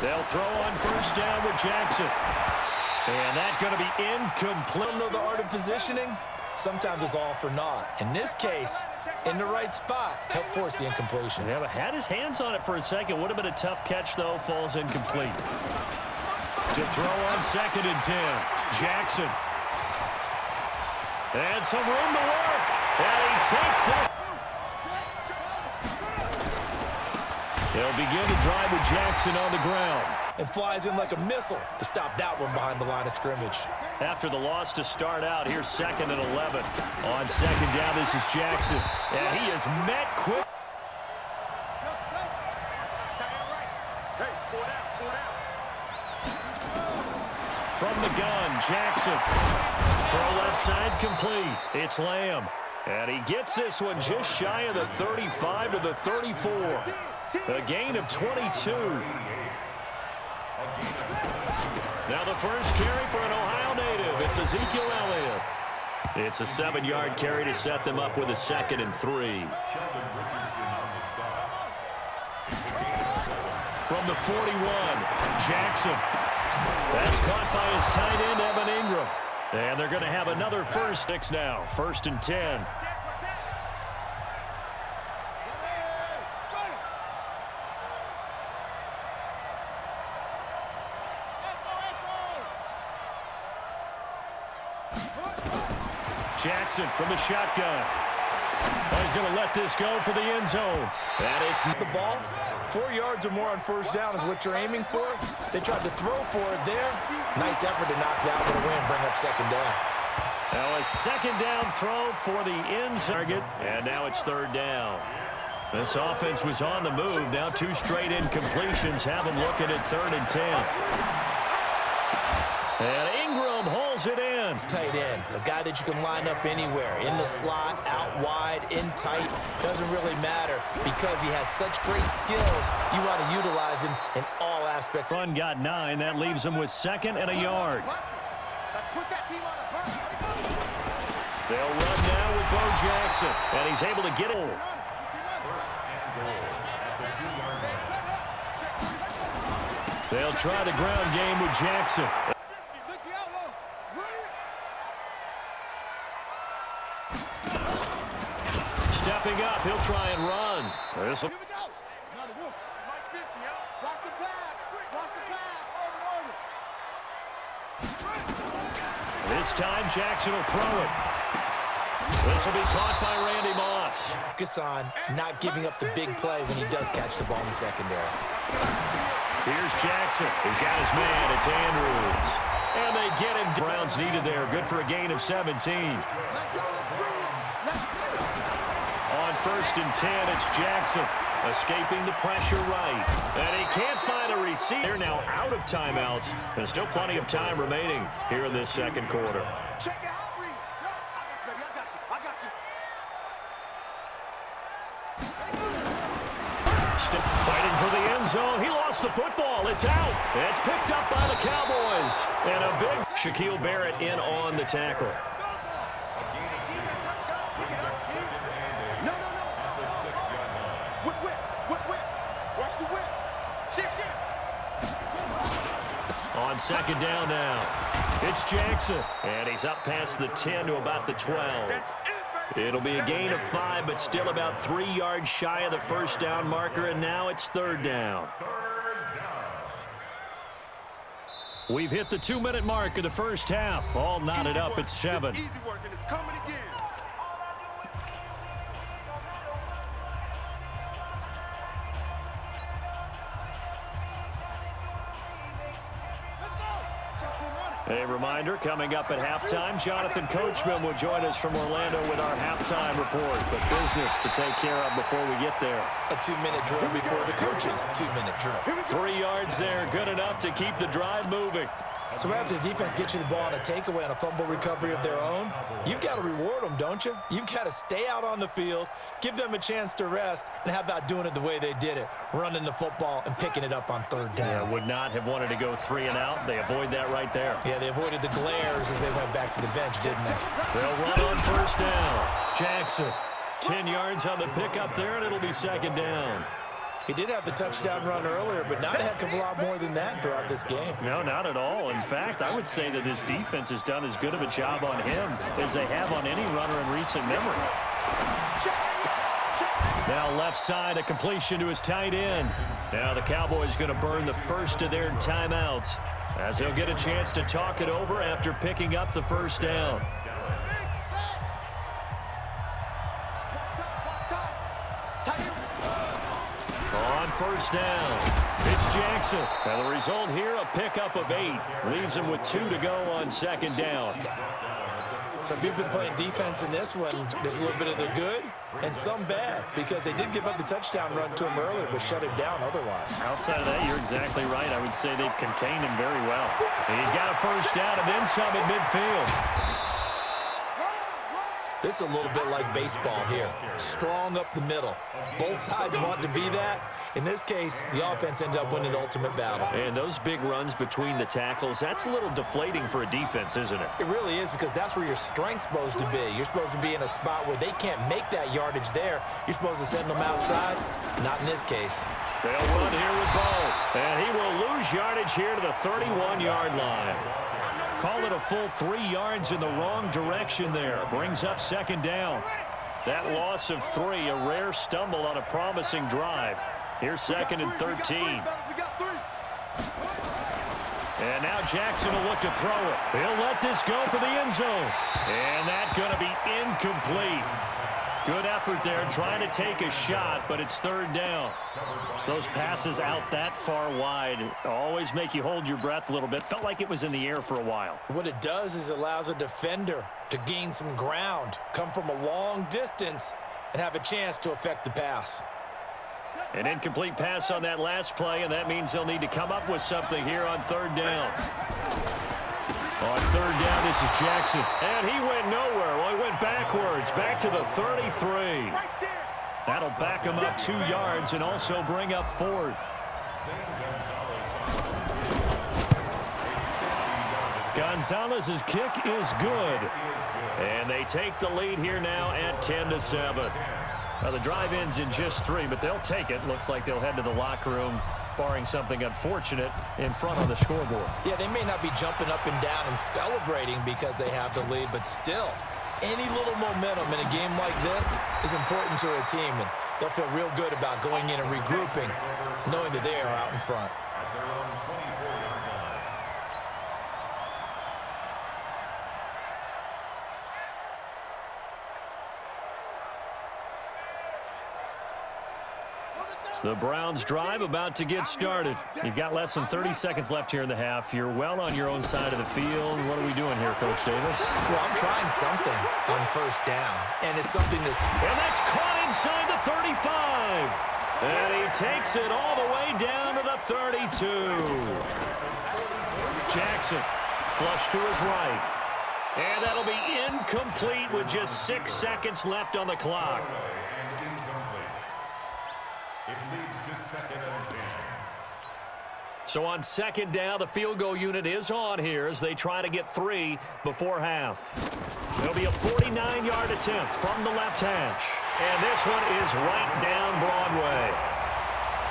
They'll throw on first down with Jackson. And that's going to be incomplete. Don't know the art of positioning? Sometimes it's all for naught. In this case, in the right spot, help force the incompletion. Yeah, but had his hands on it for a second. Would have been a tough catch, though. Falls incomplete. To throw on 2nd and 10. Jackson. And some room to work. And he takes this. They'll begin to drive with Jackson on the ground. And flies in like a missile to stop that one behind the line of scrimmage. After the loss to start out, here's 2nd and 11. On 2nd down, this is Jackson. And he is met quick. From the gun, Jackson. Throw left side complete. It's Lamb. And he gets this one just shy of the 35 to the 34. A gain of 22. Now the first carry for an Ohio native. It's Ezekiel Elliott. It's a 7-yard carry to set them up with a 2nd and 3. From the 41, Jackson. That's caught by his tight end, Evan Ingram. And they're going to have another first. Now, 1st and 10. Jackson from the shotgun. He's going to let this go for the end zone. And it's the ball. 4 yards or more on first down is what you're aiming for. They tried to throw for it there. Nice effort to knock that one away and bring up 2nd down. Now a 2nd down throw for the end target. And now it's 3rd down. This offense was on the move. Now 2 straight incompletions have them looking at 3rd and 10. And Ingram holds it in. Tight end, a guy that you can line up anywhere, in the slot, out wide, in tight, doesn't really matter because he has such great skills. You want to utilize him in all aspects. Run got 9. That leaves him with 2nd and a yard. They'll run now with Bo Jackson, and he's able to get it. They'll try the ground game with Jackson. Stepping up, he'll try and run. This'll... This time, Jackson will throw it. This will be caught by Randy Moss. Focus on not giving up the big play when he does catch the ball in the secondary. Here's Jackson. He's got his man. It's Andrews. And they get him. Browns needed there. Good for a gain of 17. On 1st and 10, it's Jackson. Escaping the pressure right. And he can't find a receiver. They're now out of timeouts. There's still plenty of time remaining here in this 2nd quarter. Fighting for the end zone. He lost the football. It's out. It's picked up by the Cowboys. And a big Shaquille Barrett in on the tackle. On 2nd down now, it's Jackson. And he's up past the 10 to about the 12. It'll be a gain of 5, but still about 3 yards shy of the first down marker, and now it's 3rd down. We've hit the 2-minute mark of the first half. All knotted up at 7. A reminder, coming up at halftime, Jonathan Coachman will join us from Orlando with our halftime report. But business to take care of before we get there. A 2-minute drill before the coaches' 2-minute drill. 3 yards there, good enough to keep the drive moving. So after the defense gets you the ball on a takeaway on a fumble recovery of their own, you've got to reward them, don't you? You've got to stay out on the field, give them a chance to rest, and how about doing it the way they did it, running the football and picking it up on 3rd down. Yeah, would not have wanted to go 3 and out. They avoid that right there. Yeah, they avoided the glares as they went back to the bench, didn't they? They'll run on first down. Jackson, 10 yards on the pickup there, and it'll be 2nd down. He did have the touchdown run earlier, but not a heck of a lot more than that throughout this game. No, not at all. In fact, I would say that this defense has done as good of a job on him as they have on any runner in recent memory. Now left side, a completion to his tight end. Now the Cowboys going to burn the first of their timeouts as they'll get a chance to talk it over after picking up the first down. On first down, it's Jackson. Now the result here, a pickup of 8. Leaves him with 2 to go on second down. So if you've been playing defense in this one, there's a little bit of the good and some bad, because they did give up the touchdown run to him earlier, but shut him down otherwise. Outside of that, you're exactly right. I would say they've contained him very well. He's got a first down and then some at midfield. This is a little bit like baseball here. Strong up the middle. Both sides want to be that. In this case, the offense ended up winning the ultimate battle. And those big runs between the tackles, that's a little deflating for a defense, isn't it? It really is, because that's where your strength's supposed to be. You're supposed to be in a spot where they can't make that yardage there. You're supposed to send them outside. Not in this case. They'll run here with Ball. And he will lose yardage here to the 31-yard line. Call it a full 3 yards in the wrong direction there. Brings up second down. That loss of 3, a rare stumble on a promising drive. Here's second and 13. And now Jackson will look to throw it. He'll let this go for the end zone. And that's going to be incomplete. Good effort there trying to take a shot, but it's third down. Those passes out that far wide always make you hold your breath a little bit. Felt like it was in the air for a while. What it does is it allows a defender to gain some ground, come from a long distance, and have a chance to affect the pass. An incomplete pass on that last play, and that means they'll need to come up with something here on third down. On third down, this is Jackson. And he went nowhere. Well, he went backwards, back to the 33. That'll back him up 2 yards and also bring up fourth. Gonzalez's kick is good. And they take the lead here now at 10-7. Now, the drive ends in just 3, but they'll take it. Looks like they'll head to the locker room, barring something unfortunate in front on the scoreboard. Yeah, they may not be jumping up and down and celebrating because they have the lead, but still, any little momentum in a game like this is important to a team, and they'll feel real good about going in and regrouping, knowing that they are out in front. The Browns drive about to get started. You've got less than 30 seconds left here in the half. You're well on your own side of the field. What are we doing here, Coach Davis? Well, I'm trying something on first down, and it's something that's... And that's caught inside the 35. And he takes it all the way down to the 32. Jackson, flush to his right. And that'll be incomplete with just 6 seconds left on the clock. It leads to second and 10. So on second down, the field goal unit is on here as they try to get 3 before half. It'll be a 49-yard attempt from the left hash. And this one is right down Broadway.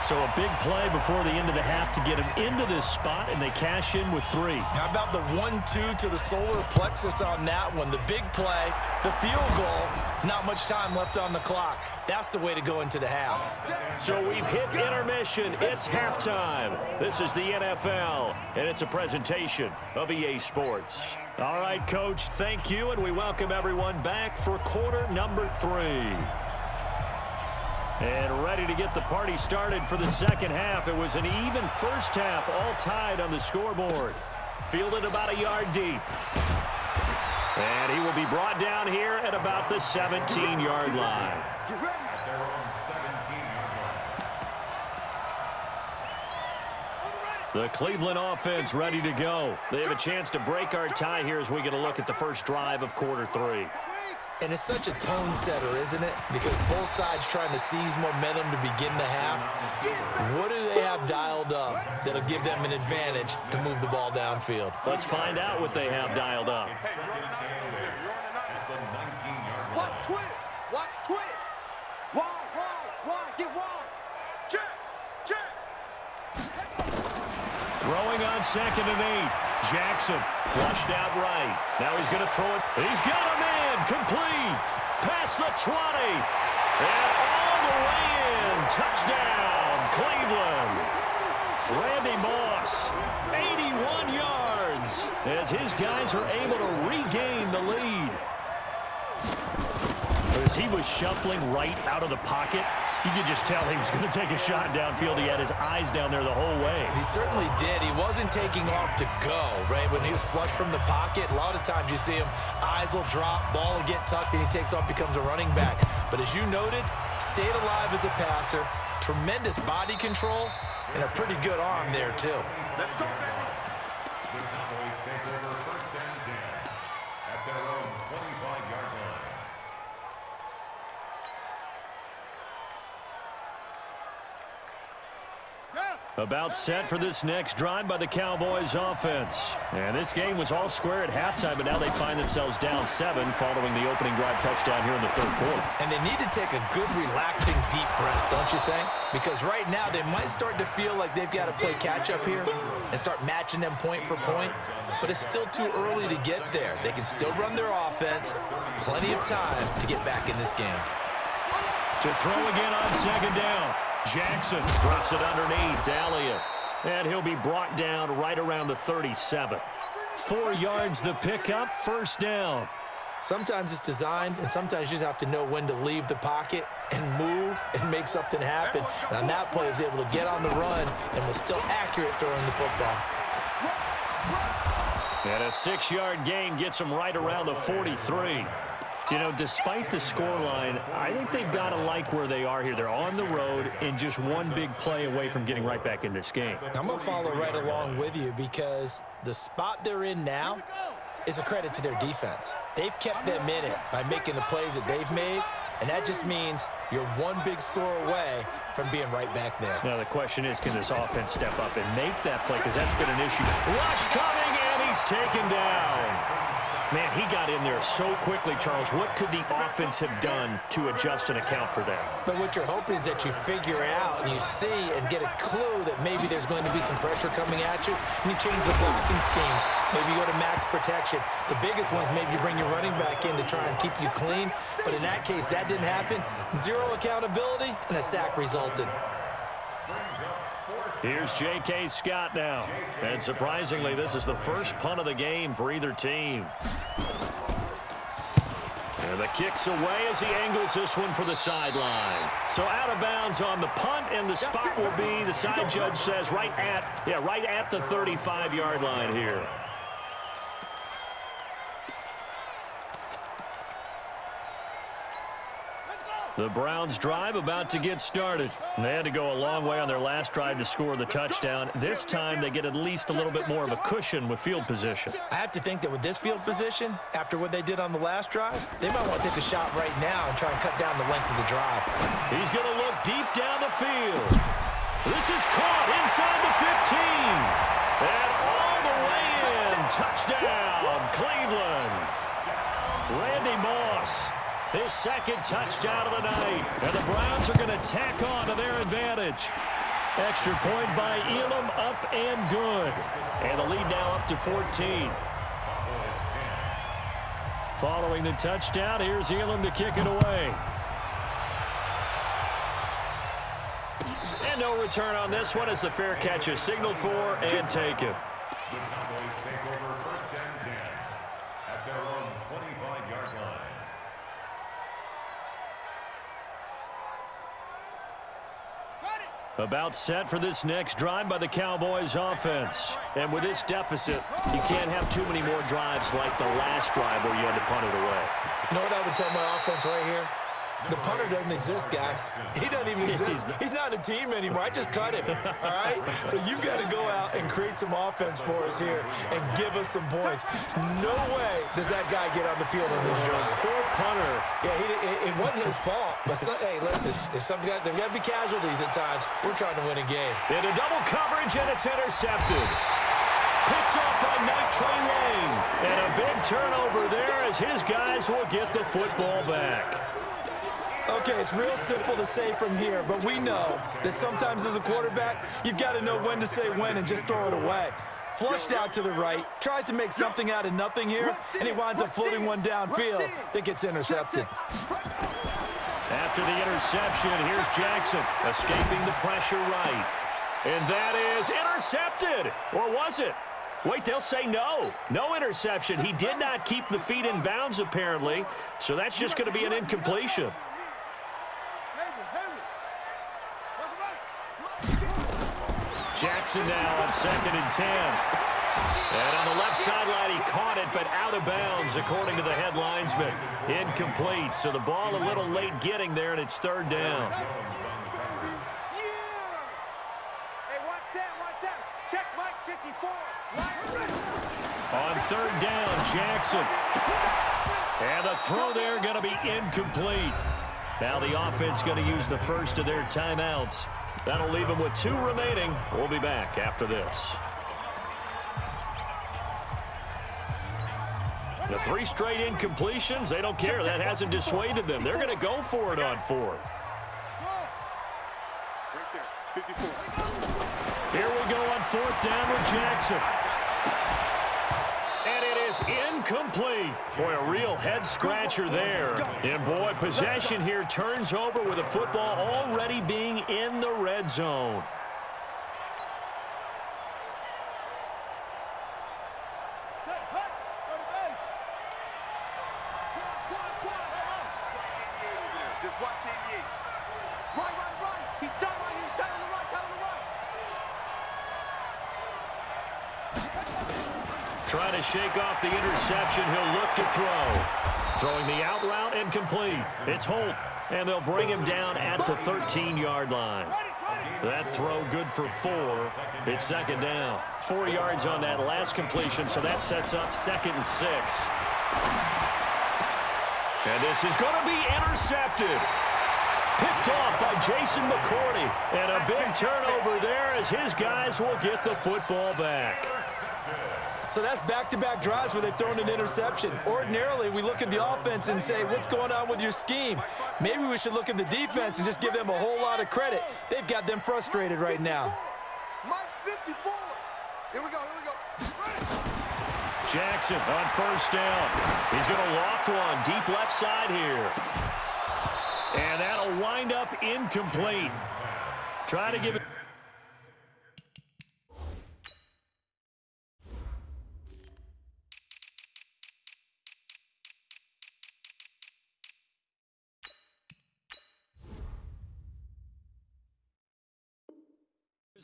So a big play before the end of the half to get him into this spot, and they cash in with 3. How about the 1-2 to the solar plexus on that one? The big play, the field goal, not much time left on the clock. That's the way to go into the half. So we've hit intermission. It's halftime. This is the NFL, and it's a presentation of EA Sports. All right, Coach, thank you, and we welcome everyone back for quarter number 3. And ready to get the party started for the second half. It was an even first half, all tied on the scoreboard. Fielded about a yard deep. And he will be brought down here at about the 17-yard line. The Cleveland offense ready to go. They have a chance to break our tie here as we get a look at the first drive of quarter 3. And it's such a tone setter, isn't it? Because both sides trying to seize momentum to begin the half. What do they have dialed up that'll give them an advantage to move the ball downfield? Let's find out what they have dialed up. Watch twist. Watch twist. Wide, get wide. Check. Throwing on 2nd and 8. Jackson flushed out right. Now he's going to throw it. He's got him in. Complete. Past the 20. And all the way in. Touchdown, Cleveland. Randy Moss, 81 yards, as his guys are able to regain the lead. As he was shuffling right out of the pocket, you could just tell he was going to take a shot downfield. He had his eyes down there the whole way. He certainly did. He wasn't taking off to go, right? When he was flush from the pocket, a lot of times you see him, eyes will drop, ball will get tucked, and he takes off, becomes a running back. But as you noted, stayed alive as a passer, tremendous body control, and a pretty good arm there, too. Let's go, baby. The Cowboys take over 1st and 10 at their own 25-yard line. About set for this next drive by the Cowboys offense. And this game was all square at halftime, but now they find themselves down 7 following the opening drive touchdown here in the 3rd quarter. And they need to take a good, relaxing, deep breath, don't you think? Because right now they might start to feel like they've got to play catch-up here and start matching them point for point. But it's still too early to get there. They can still run their offense. Plenty of time to get back in this game. To throw again on 2nd down. Jackson drops it underneath to Elliott. And he'll be brought down right around the 37. 4 yards the pickup, 1st down. Sometimes it's designed, and sometimes you just have to know when to leave the pocket and move and make something happen. And on that play, he was able to get on the run and was still accurate throwing the football. And a 6-yard gain gets him right around the 43. You know, despite the scoreline, I think they've got to like where they are here. They're on the road and just one big play away from getting right back in this game. I'm going to follow right along with you because the spot they're in now is a credit to their defense. They've kept them in it by making the plays that they've made, and that just means you're one big score away from being right back there. Now the question is, can this offense step up and make that play? Because that's been an issue. Rush coming, and he's taken down. Man, he got in there so quickly, Charles. What could the offense have done to adjust and account for that? But what you're hoping is that you figure out and you see and get a clue that maybe there's going to be some pressure coming at you, and you change the blocking schemes. Maybe you go to max protection. The biggest ones, maybe you bring your running back in to try and keep you clean. But in that case, that didn't happen. 0 accountability, and a sack resulted. Here's J.K. Scott now. And surprisingly, this is the first punt of the game for either team. And the kick's away as he angles this one for the sideline. So out of bounds on the punt, and the spot will be, the side judge says, right at the 35-yard line here. The Browns drive about to get started. They had to go a long way on their last drive to score the touchdown. This time they get at least a little bit more of a cushion with field position. I have to think that with this field position, after what they did on the last drive, they might want to take a shot right now and try and cut down the length of the drive. He's going to look deep down the field. This is caught inside the 15. And all the way in. Touchdown, Cleveland. Randy Moss. His 2nd touchdown of the night. And the Browns are going to tack on to their advantage. Extra point by Elam, up and good. And the lead now up to 14. Following the touchdown, here's Elam to kick it away. And no return on this one as the fair catch is signaled for and taken. The Cowboys take over 1st and 10 at their own 25-yard line. About set for this next drive by the Cowboys offense. And with this deficit, you can't have too many more drives like the last drive where you had to punt it away. You know what I would tell my offense right here? The punter doesn't exist, guys. He doesn't even exist. He's not a team anymore. I just cut him, all right? So you've got to go out and create some offense for us here and give us some points. No way does that guy get on the field on this drive. Poor punter. Yeah, it wasn't his fault. But, hey, listen, there's got to be casualties at times. We're trying to win a game. Into double coverage, and it's intercepted. Picked up by Night Train Lane. And a big turnover there as his guys will get the football back. Okay, it's real simple to say from here, but we know that sometimes as a quarterback, you've got to know when to say when and just throw it away. Flushed out to the right, tries to make something out of nothing here, and he winds up floating one downfield that gets intercepted. After the interception, here's Jackson escaping the pressure right. And that is intercepted. Or was it? Wait, they'll say no. No interception. He did not keep the feet in bounds, apparently, so that's just going to be an incompletion. Jackson now on 2nd and 10. And on the left sideline, he caught it, but out of bounds, according to the head linesman. Incomplete, so the ball a little late getting there, and it's 3rd down. Hey, watch that. Check Mike 54. On 3rd down, Jackson. And the throw there going to be incomplete. Now the offense going to use the first of their timeouts. That'll leave them with 2 remaining. We'll be back after this. The 3 straight incompletions, they don't care. That hasn't dissuaded them. They're going to go for it on 4th. Here we go on 4th down with Jackson. And it is incomplete. Boy, a real head-scratcher there. And, boy, possession here turns over with the football already being in the red zone. Just watch it. Right. He's done right. He's done on the right. Trying to shake off the interception. He'll look to throw. Throwing the out route and complete. It's Holt, and they'll bring him down at the 13-yard line. That throw good for 4. It's 2nd down. 4 yards on that last completion, so that sets up 2nd and 6. And this is going to be intercepted. Picked off by Jason McCourty. And a big turnover there as his guys will get the football back. So that's back-to-back drives where they've thrown an interception. Ordinarily, we look at the offense and say, what's going on with your scheme? Maybe we should look at the defense and just give them a whole lot of credit. They've got them frustrated right now. Mike 54. Here we go. Jackson on 1st down. He's going to loft one deep left side here. And that'll wind up incomplete. Try to give it.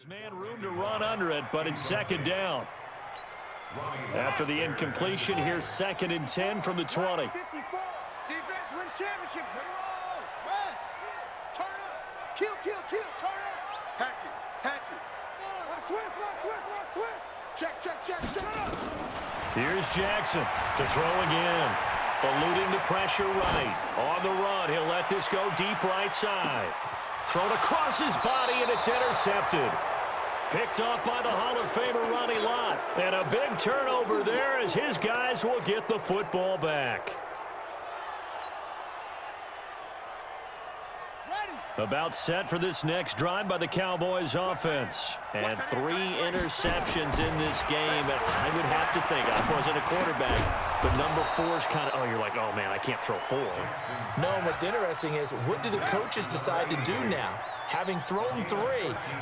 Man room to run under it, but it's 2nd down. After the incompletion, here's 2nd and 10 from the 20. 54. Defense wins championships. Roll. West. Turn up. Kill. Turn up. Hatchet. Switch. Check. Here's Jackson to throw again. Eluding the pressure right. On the run, he'll let this go deep right side. Thrown across his body, and it's intercepted. Picked off by the Hall of Famer Ronnie Lott. And a big turnover there as his guys will get the football back. About set for this next drive by the Cowboys offense. And 3 interceptions in this game. And I would have to think, I wasn't a quarterback, but number 4 is kind of, you're like, oh, man, I can't throw 4. No, and what's interesting is, what do the coaches decide to do now? Having thrown 3,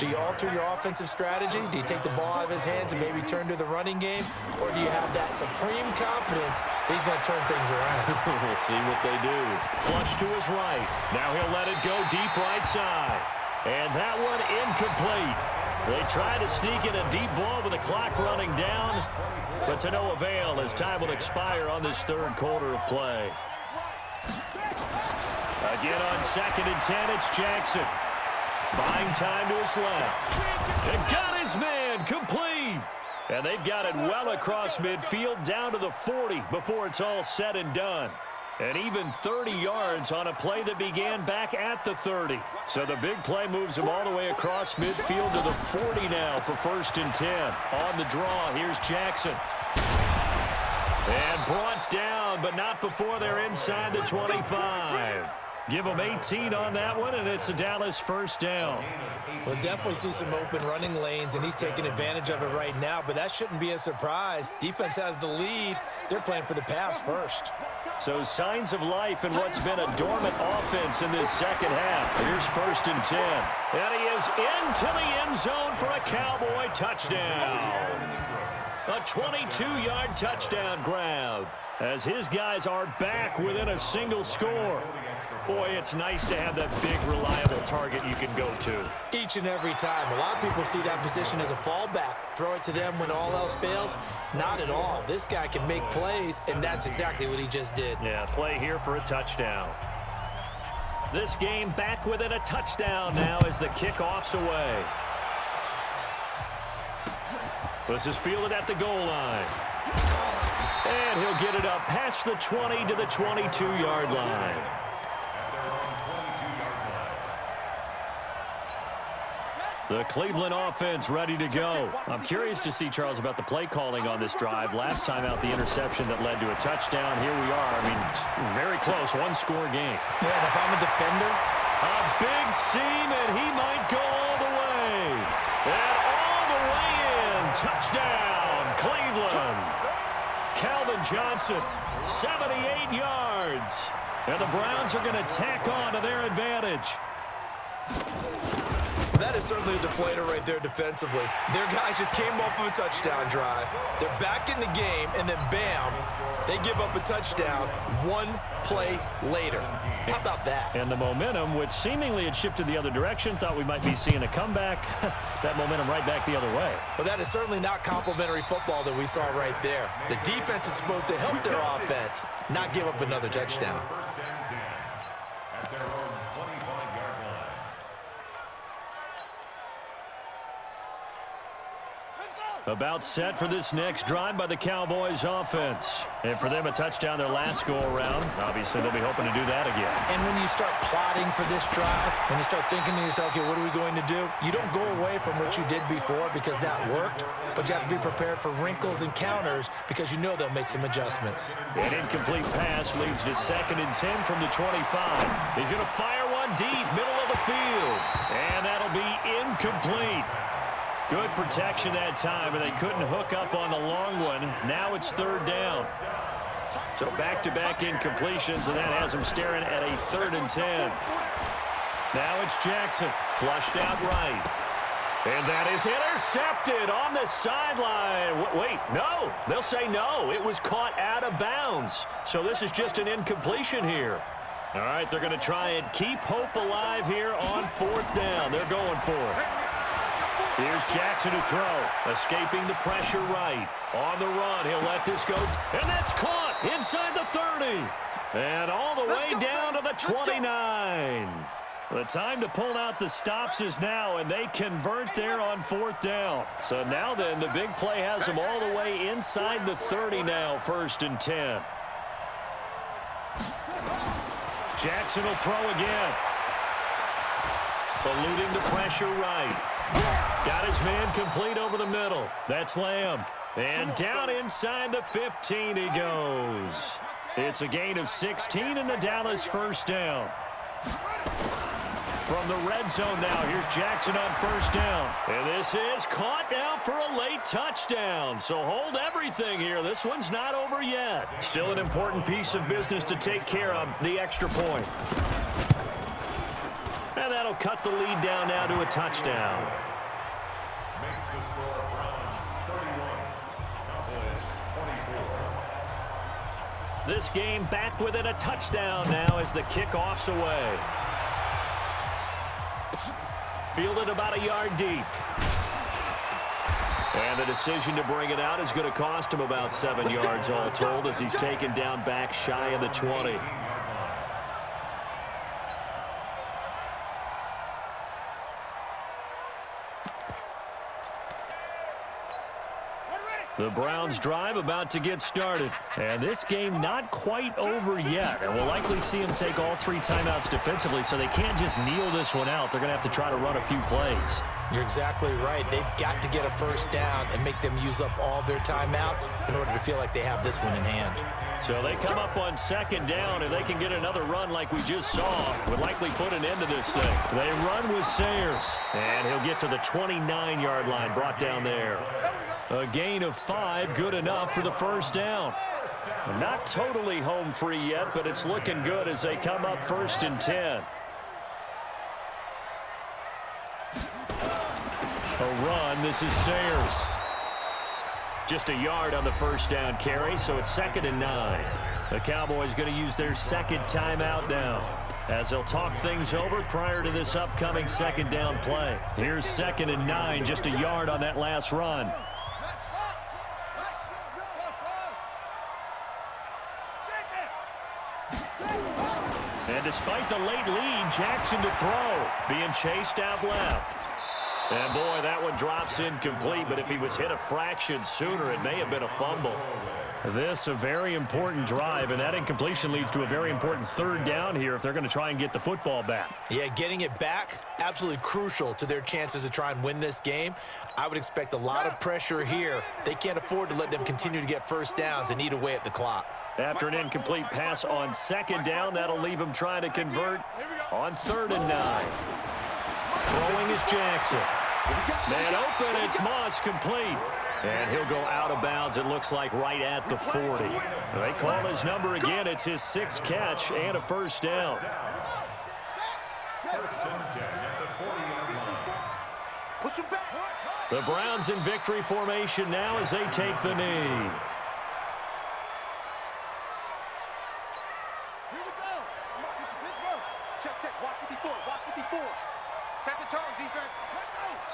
do you alter your offensive strategy? Do you take the ball out of his hands and maybe turn to the running game? Or do you have that supreme confidence that he's going to turn things around? We'll see what they do. Flush to his right. Now he'll let it go deep right side. And that one incomplete. They try to sneak in a deep ball with the clock running down, but to no avail as time will expire on this 3rd quarter of play. Again on 2nd and 10, it's Jackson. Buying time to his left. And got his man complete. And they've got it well across midfield down to the 40 before it's all said and done. And even 30 yards on a play that began back at the 30. So the big play moves him all the way across midfield to the 40 now for 1st and 10. On the draw, here's Jackson. And brought down, but not before they're inside the 25. Give him 18 on that one, and it's a Dallas first down. We'll definitely see some open running lanes, and he's taking advantage of it right now, but that shouldn't be a surprise. Defense has the lead. They're playing for the pass first. So signs of life in what's been a dormant offense in this second half. Here's 1st and 10. And he is into the end zone for a Cowboy touchdown. A 22-yard touchdown grab as his guys are back within a single score. Boy, it's nice to have that big, reliable target you can go to. Each and every time. A lot of people see that position as a fallback. Throw it to them when all else fails. Not at all. This guy can make plays, and that's exactly what he just did. Yeah, play here for a touchdown. This game back within a touchdown now as the kickoff's away. This is fielded at the goal line. And he'll get it up past the 20 to the 22-yard line. The Cleveland offense ready to go. I'm curious to see, Charles, about the play calling on this drive. Last time out, the interception that led to a touchdown. Here we are. I mean, very close, one-score game. Yeah, and if I'm a defender, a big seam, and he might go all the way. And all the way in. Touchdown, Cleveland. Calvin Johnson, 78 yards. And the Browns are going to tack on to their advantage. that is certainly a deflator right there defensively. Their guys just came off of a touchdown drive. They're back in the game, and then bam, they give up a touchdown one play later. How about that? And the momentum, which seemingly had shifted the other direction, thought we might be seeing a comeback. That momentum right back the other way. Well, that is certainly not complimentary football that we saw right there. The defense is supposed to help their offense, not give up another touchdown. First and 10 at their own 25-yard line. About set for this next drive by the Cowboys offense. And for them, a touchdown their last go-around. Obviously, they'll be hoping to do that again. And when you start plotting for this drive, when you start thinking to yourself, okay, what are we going to do? You don't go away from what you did before because that worked, but you have to be prepared for wrinkles and counters because you know they'll make some adjustments. An incomplete pass leads to 2nd and 10 from the 25. He's going to fire one deep, middle of the field. And that'll be incomplete. Good protection that time, and they couldn't hook up on the long one. Now it's 3rd down. So back-to-back incompletions, and that has them staring at a 3rd and 10. Now it's Jackson, flushed out right. And that is intercepted on the sideline. Wait, no. They'll say no. It was caught out of bounds. So this is just an incompletion here. All right, they're going to try and keep hope alive here on 4th down. They're going for it. Here's Jackson to throw, escaping the pressure right. On the run, he'll let this go, and that's caught inside the 30. And all the way down to the 29. The time to pull out the stops is now, and they convert there on 4th down. So now then, the big play has them all the way inside the 30 now, 1st and 10. Jackson will throw again. Eluding the pressure right. Got his man complete over the middle. That's Lamb. And down inside the 15 he goes. It's a gain of 16 and the Dallas 1st down. From the red zone now, here's Jackson on 1st down. And this is caught now for a late touchdown. So hold everything here. This one's not over yet. Still an important piece of business to take care of, the extra point. And that'll cut the lead down now to a touchdown. Makes the score Browns 31, Cowboys 24. This game back within a touchdown now as the kickoff's away. Fielded about a yard deep. And the decision to bring it out is going to cost him about 7 yards all told as he's taken down back shy of the 20. The Browns drive about to get started. And this game not quite over yet. And we'll likely see them take all 3 timeouts defensively, so they can't just kneel this one out. They're going to have to try to run a few plays. You're exactly right. They've got to get a first down and make them use up all their timeouts in order to feel like they have this one in hand. So they come up on second down, and they can get another run like we just saw. Would likely put an end to this thing. They run with Sayers, and he'll get to the 29-yard line, brought down there. A gain of 5, good enough for the first down. Not totally home free yet, but it's looking good as they come up 1st and 10. A run, this is Sayers. Just a yard on the first down carry, so it's 2nd and 9. The Cowboys going to use their second timeout now, as they'll talk things over prior to this upcoming second down play. Here's 2nd and 9, just a yard on that last run. And despite the late lead, Jackson to throw, being chased out left. And boy, that one drops incomplete, but if he was hit a fraction sooner, it may have been a fumble. This a very important drive, and that incompletion leads to a very important third down here if they're going to try and get the football back. Yeah, getting it back, absolutely crucial to their chances to try and win this game. I would expect a lot of pressure here. They can't afford to let them continue to get first downs and eat away at the clock. After an incomplete pass on second down, that'll leave him trying to convert on 3rd and 9. Throwing is Jackson. Man open, it's Moss, complete. And he'll go out of bounds, it looks like, right at the 40. They call his number again. It's his 6th catch and a first down. The Browns in victory formation now as they take the knee.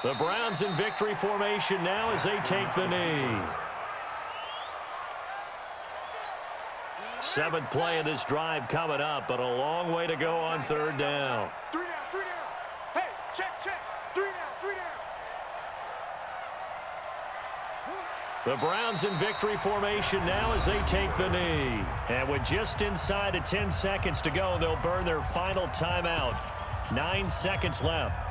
The Browns in victory formation now as they take the knee. 7th play of this drive coming up, but a long way to go on 3rd down. 3 down, 3 down. Hey, check. 3 down, 3 down. The Browns in victory formation now as they take the knee. And with just inside of 10 seconds to go, they'll burn their final timeout. 9 seconds left.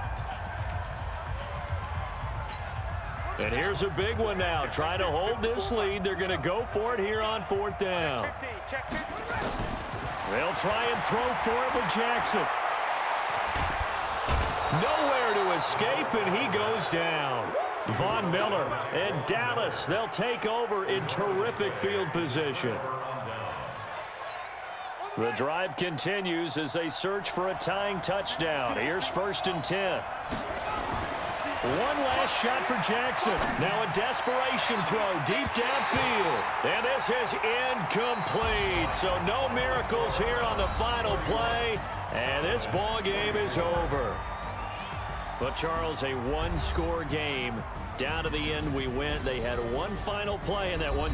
And here's a big one now. Trying to hold this lead. They're going to go for it here on 4th down. They'll try and throw for it with Jackson. Nowhere to escape, and he goes down. Von Miller and Dallas, they'll take over in terrific field position. The drive continues as they search for a tying touchdown. Here's 1st and 10. One last shot for Jackson. Now a desperation throw deep downfield. And this is incomplete. So no miracles here on the final play. And this ball game is over. But, Charles, a one-score game. Down to the end we went. They had one final play in that one.